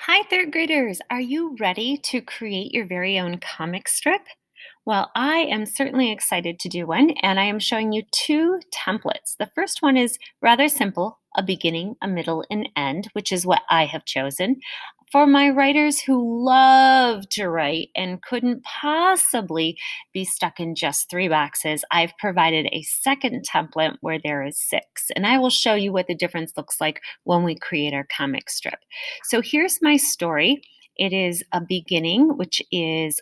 Hi, third graders. Are you ready to create your very own comic strip? Well, I am certainly excited to do one, and I am showing you two templates. The first one is rather simple, a beginning, a middle, and end, which is what I have chosen. For my writers who love to write and couldn't possibly be stuck in just three boxes, I've provided a second template where there is six, and I will show you what the difference looks like when we create our comic strip. So here's my story. It is a beginning, which is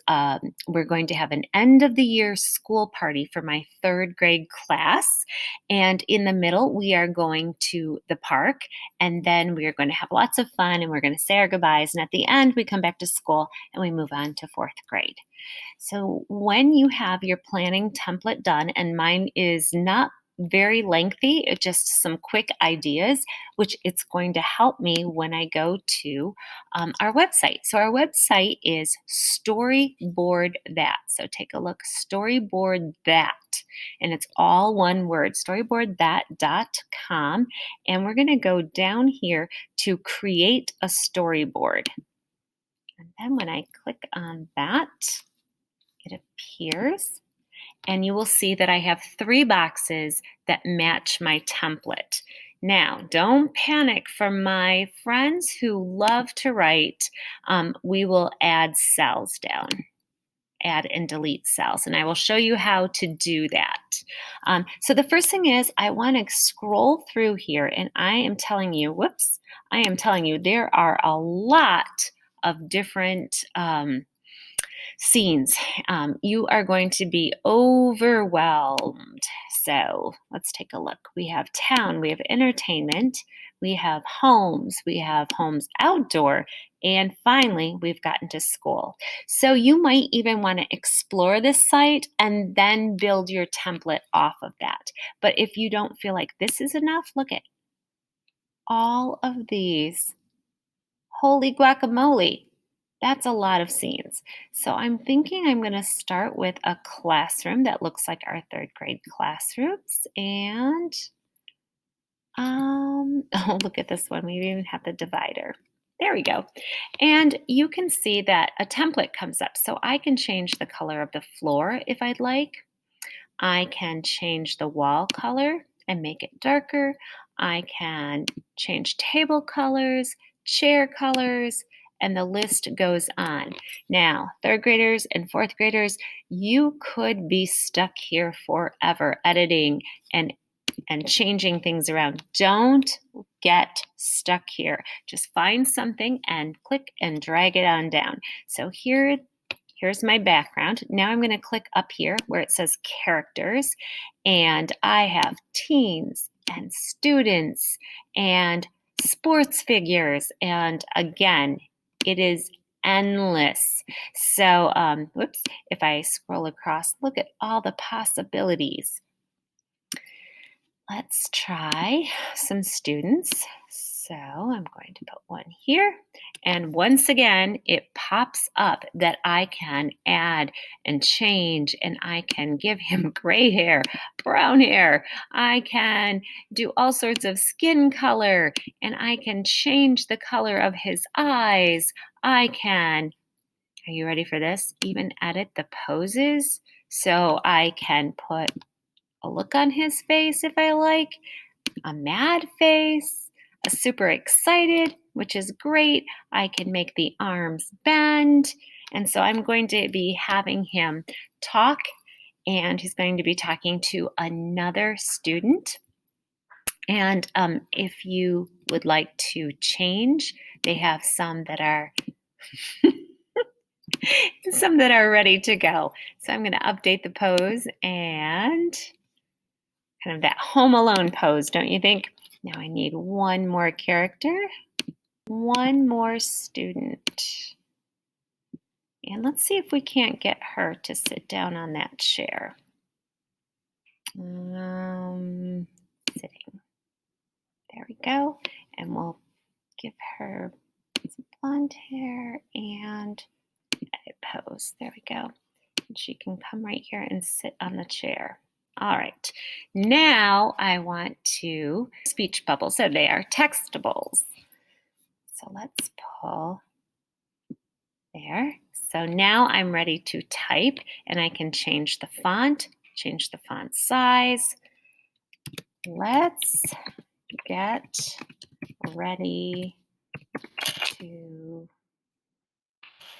we're going to have an end of the year school party for my third grade class. And in the middle, we are going to the park. And then we are going to have lots of fun and we're going to say our goodbyes. And at the end, we come back to school and we move on to fourth grade. So when you have your planning template done, and mine is not very lengthy, it's just some quick ideas, which it's going to help me when I go to our website. So our website is Storyboard That. So take a look, Storyboard That. And it's all one word, storyboardthat.com. And we're going to go down here to create a storyboard. And then when I click on that, it appears, and you will see that I have three boxes that match my template. Now, don't panic. For my friends who love to write, we will add cells down. Add and delete cells, and I will show you how to do that. So the first thing is I want to scroll through here, and I am telling you, there are a lot of different scenes. You are going to be overwhelmed. So let's take a look. We have town, we have entertainment, we have homes outdoor, and finally we've gotten to school. So you might even want to explore this site and then build your template off of that. But if you don't feel like this is enough, look at all of these. Holy guacamole. That's a lot of scenes. So I'm thinking I'm going to start with a classroom that looks like our third grade classrooms. And oh, look at this one. We even have the divider. There we go. And you can see that a template comes up. So I can change the color of the floor if I'd like. I can change the wall color and make it darker. I can change table colors, chair colors, and the list goes on. Now, third graders and fourth graders, you could be stuck here forever editing and changing things around. Don't get stuck here. Just find something and click and drag it on down. So here's my background. Now I'm going to click up here where it says characters, and I have teens and students and sports figures, and again, it is endless. So, if I scroll across, look at all the possibilities. Let's try some students. So I'm going to put one here. And once again, it pops up that I can add and change, and I can give him gray hair, brown hair. I can do all sorts of skin color, and I can change the color of his eyes. I can, are you ready for this? Even edit the poses. So I can put a look on his face if I like, a mad face, a super excited, which is great. I can make the arms bend. And so I'm going to be having him talk, and he's going to be talking to another student. And if you would like to change, they have some that are ready to go. So I'm going to update the pose and kind of that Home Alone pose, don't you think? Now I need one more character, one more student. And let's see if we can't get her to sit down on that chair. Sitting. There we go. And we'll give her some blonde hair and edit pose. There we go. And she can come right here and sit on the chair. All right, now I want to speech bubbles. So they are textables. So let's pull There. So now I'm ready to type, and I can change the font size. Let's get ready to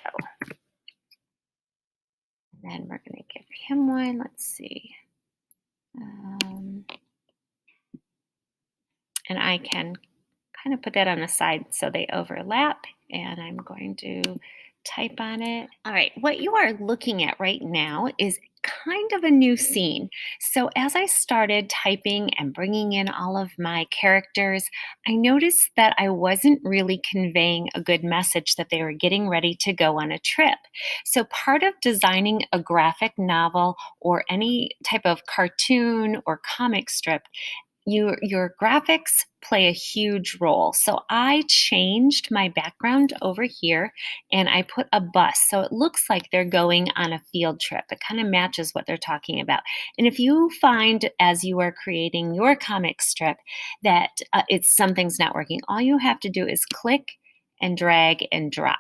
go. And then we're going to give him one. Let's see. And I can kind of put that on the side so they overlap, and I'm going to type on it. All right, what you are looking at right now is kind of a new scene. So as I started typing and bringing in all of my characters, I noticed that I wasn't really conveying a good message that they were getting ready to go on a trip. So part of designing a graphic novel or any type of cartoon or comic strip, your graphics play a huge role. So I changed my background over here and I put a bus. So it looks like they're going on a field trip. It kind of matches what they're talking about. And if you find as you are creating your comic strip that it's something's not working, all you have to do is click and drag and drop.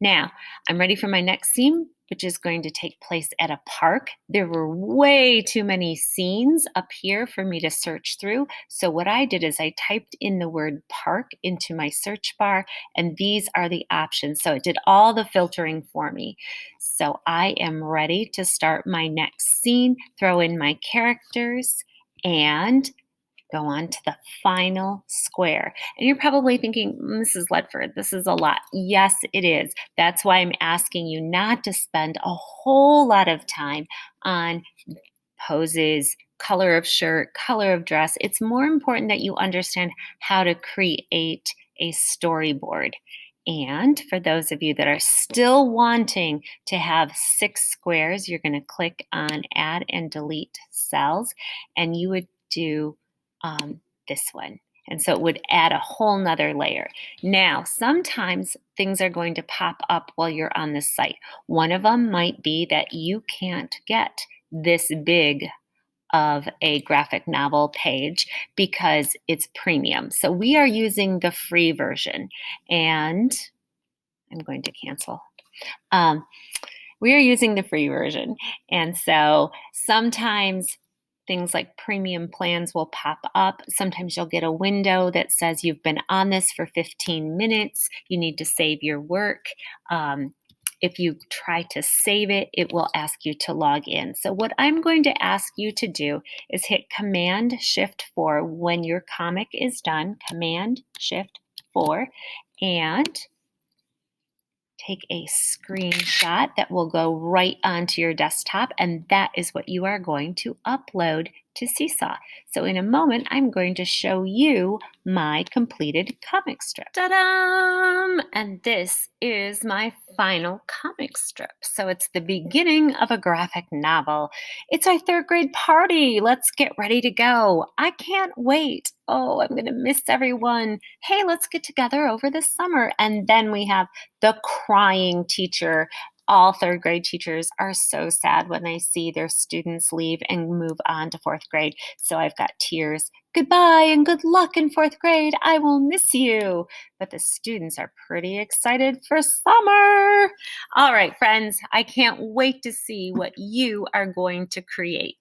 Now, I'm ready for my next scene, which is going to take place at a park. There were way too many scenes up here for me to search through. So what I did is I typed in the word park into my search bar, and these are the options. So it did all the filtering for me. So I am ready to start my next scene, throw in my characters, and go on to the final square. And you're probably thinking, Mrs. Ledford, this is a lot. Yes, it is. That's why I'm asking you not to spend a whole lot of time on poses, color of shirt, color of dress. It's more important that you understand how to create a storyboard. And for those of you that are still wanting to have 6 squares, you're going to click on Add and Delete Cells, and you would do this one. And so it would add a whole nother layer. Now, sometimes things are going to pop up while you're on the site. One of them might be that you can't get this big of a graphic novel page because it's premium. So we are using the free version, and I'm going to cancel. We are using the free version. And so sometimes things like premium plans will pop up. Sometimes you'll get a window that says you've been on this for 15 minutes. You need to save your work. If you try to save it, it will ask you to log in. So what I'm going to ask you to do is hit Command-Shift-4 when your comic is done, Command-Shift-4, and take a screenshot that will go right onto your desktop, and that is what you are going to upload to Seesaw. So in a moment, I'm going to show you my completed comic strip. Ta-da! And this is my final comic strip. So it's the beginning of a graphic novel. It's our 3rd grade party. Let's get ready to go. I can't wait. Oh, I'm going to miss everyone. Hey, let's get together over the summer. And then we have the crying teacher. All 3rd grade teachers are so sad when they see their students leave and move on to 4th grade. So I've got tears. Goodbye and good luck in 4th grade. I will miss you. But the students are pretty excited for summer. All right, friends, I can't wait to see what you are going to create.